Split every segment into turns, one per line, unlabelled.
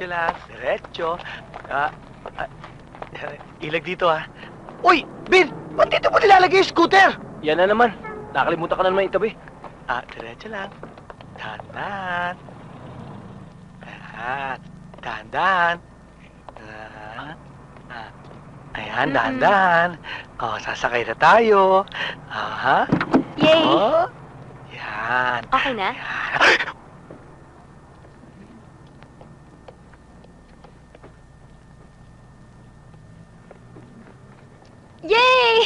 diretso lang, diretso. Ilag dito, ha? Uy, Bin! Ba't dito mo nilalagay yung scooter?
Yan na naman. Nakalimutan ka na naman itabi.
Diretso lang. Dahan-dahan. Ayan. Dahan-dahan. Ayan, dahan-dahan. Sasakay na tayo. Aha.
Yay!
Oh. Yan.
Okay na?
Yan.
Yay!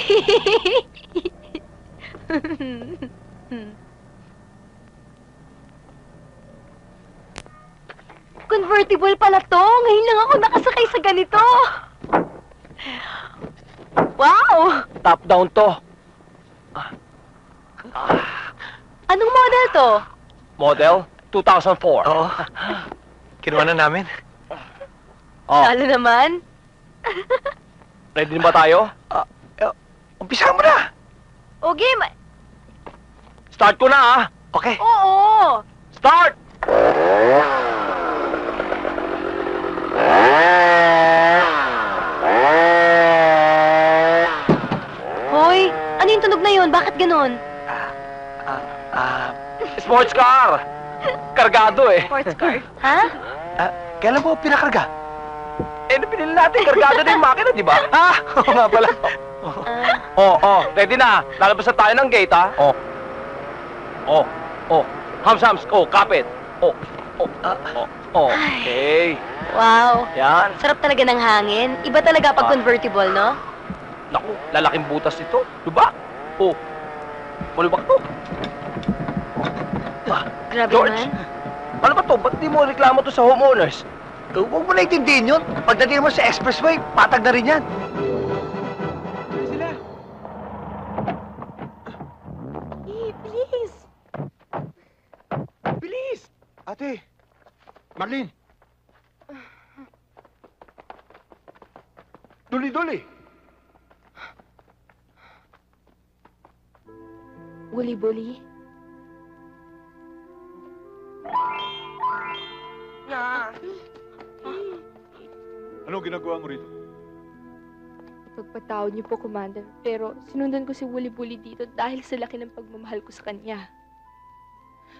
Convertible pala to. Ngayon lang ako nakasakay sa ganito. Wow!
Top down to.
Anong model to?
Model 2004.
Oo. Kinuha na namin.
Oh,
Lalo naman.
ready na ba tayo?
Umpisa mo na.
O game.
Start ko na, ah.
Okay.
Oo.
Start!
Hoy, ano yung tunog na yun? Bakit ganun?
Sports car! Kargado eh.
Sports car. Ha?
Kailan mo pinakarga?
Pinili natin, kargado na yung makina, di ba?
Oo nga pala.
Ready na. Lalabas na tayo ng gate, ha? Hams. Kapit. Okay.
Wow.
Yan.
Sarap talaga ng hangin. Iba talaga pag convertible, no?
Naku, lalaking butas ito. Diba? Malubak to.
Grabe
George,
naman.
ano ba to? Ba't di mo reklamo to sa homeowners?
Huwag mo na itindihin yun. Pagdating mo sa expressway, patag na rin yan.
Sila.
Please.
Bilis!
Ate! Marlene! Duli!
Buli-buli.
Anong ginagawa mo rito?
Pagpatawad niyo po, Commander. Pero sinundan ko si Wuli-Buli dito dahil sa laki ng pagmamahal ko sa kanya.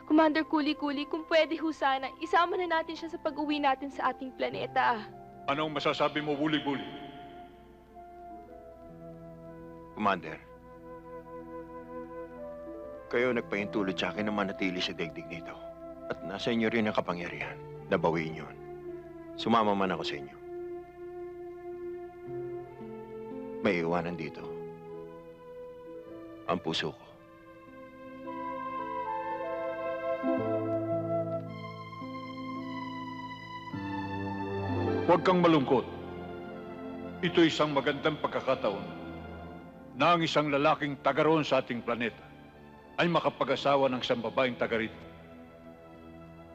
Commander Kuli-Kuli, kung pwede ho sana, isama na natin siya sa pag-uwi natin sa ating planeta.
Anong masasabi mo, Wuli-Buli? Commander, kayo nagpahintulot sa akin na manatili sa daigdig nito. At nasa inyo rin ang kapangyarihan na bawiin yun. Sumama man ako sa inyo. May iwanan dito ang puso ko. Huwag kang malungkot. Ito isang magandang pagkakataon na ang isang lalaking taga roon sa ating planeta ay makapag-asawa ng isang babaeng taga rito.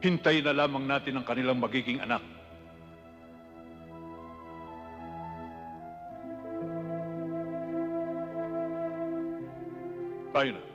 Hintayin na lamang natin ang kanilang magiging anak. Tayo na.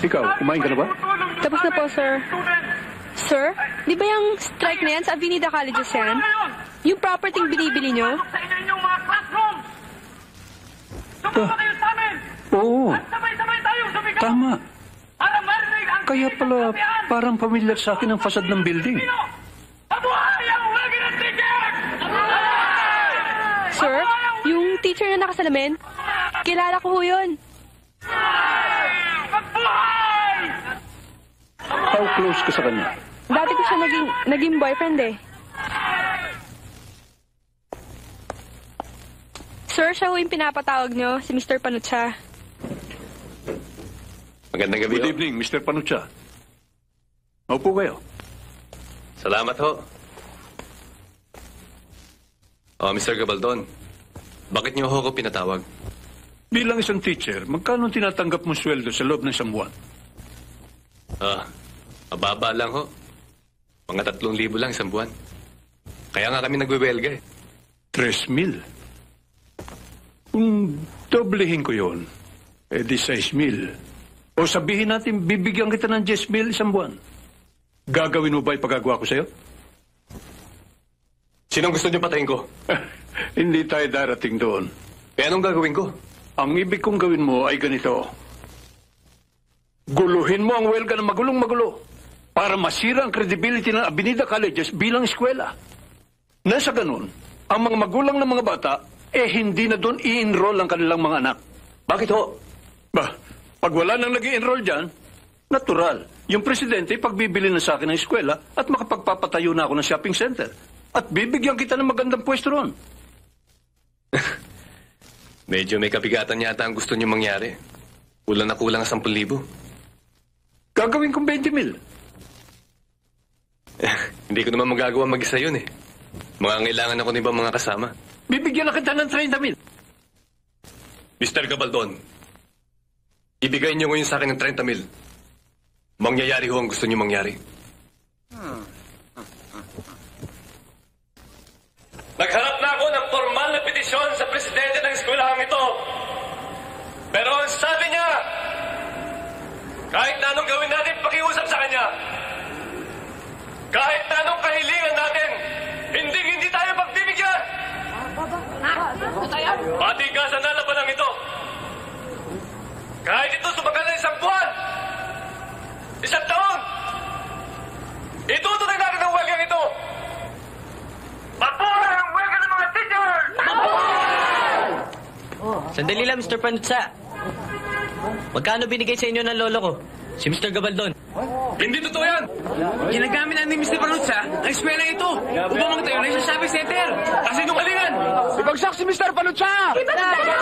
Ikaw, kumain ka na ba?
Tapos na po, sir. Sir, di ba yung strike na yan sa Avenida Colleges yan? Yung property binibili nyo?
Sa inyo inyong mga classroom! Sumunod kayo sa amin!
Oo,
At sabay-sabay tayong sumigaw!
tama.
Para marinig ang
Kaya
tinig
pala
ng kapihan!
parang pamilyar sa akin ang fasad ng building.
Pino! Mabuhay ang wagi ng teacher!
Sir, yung teacher na nakasalamin? Kilala ko ho yun.
Magbuhay!
How close ka sa kanya?
Dati ko siya naging boyfriend eh. Sir, siya ho yung pinapatawag nyo, si Mr. Panucha.
Magandang gabi
Good
ho.
evening, Mr. Panucha. Maupo kayo.
Salamat ho. Oh, Mr. Gabaldon, bakit niyo ho ako pinatawag?
Bilang isang teacher, magkano tinatanggap mong sweldo sa loob ng isang buwan?
Mababa lang ho. Mga 3,000 lang isang buwan. Kaya nga kami nagwewelga eh.
3,000. Kung doblehin ko yon, di 6,000. O sabihin natin, bibigyan kita ng 10,000 isang buwan. Gagawin mo ba ipagagawa ko sa'yo?
Sinong gusto niyo patayin ko?
Hindi tayo darating doon.
Eh, anong gagawin ko?
Ang ibig kong gawin mo ay ganito. Guluhin mo ang welga ng magulong-magulo para masira ang credibility ng Avenida Colleges bilang eskwela. Nasa ganun, ang mga magulang ng mga bata hindi na doon i-enroll ang kanilang mga anak.
Bakit ho?
Pag wala nang nag-i-enroll dyan, natural. Yung presidente, pagbibili na sa akin ng eskwela at makapagpapatayo na ako ng shopping center. At bibigyan kita ng magandang pwesto ron.
Medyo may kabigatan yata ang gusto niyo mangyari. Kulang na kulang ang 10,000.
Gagawin kong 20,000.
Hindi ko naman magagawa mag-isa yun eh. Mangangailangan ako ng ibang mga kasama.
Bibigyan na kita ng 30,000.
Mr. Gabaldon, ibigay niyo ngayon sa akin ng 30,000. Mangyayari ho ang gusto niyo mangyari. Nagharap na ako ng formal na petisyon sa presidente ng eskwelahang ito. Pero ang sabi niya, kahit na anong gawin natin pakiusap sa kanya, kahit na anong kahilingan natin, hindi tayo pagbibigyan. Patigasan na labanang ito. Kahit ito sumagal na 1 buwan, 1 taon, itutuloy natin ang welgang ito. Mabuhay ang welga ng mga teachers!
Sandali lang, Mr. Panutsa. Magkano binigay sa inyo ng lolo ko? Si Mr. Gabaldon.
Hindi totoo yan!
Ginagamit na ni Mr. Panutsa ang eskwela ito upang magtayo na sa shopping center.
Kasi nungalingan!
Ibagsak si Mr. Panucha!
Ibagsak!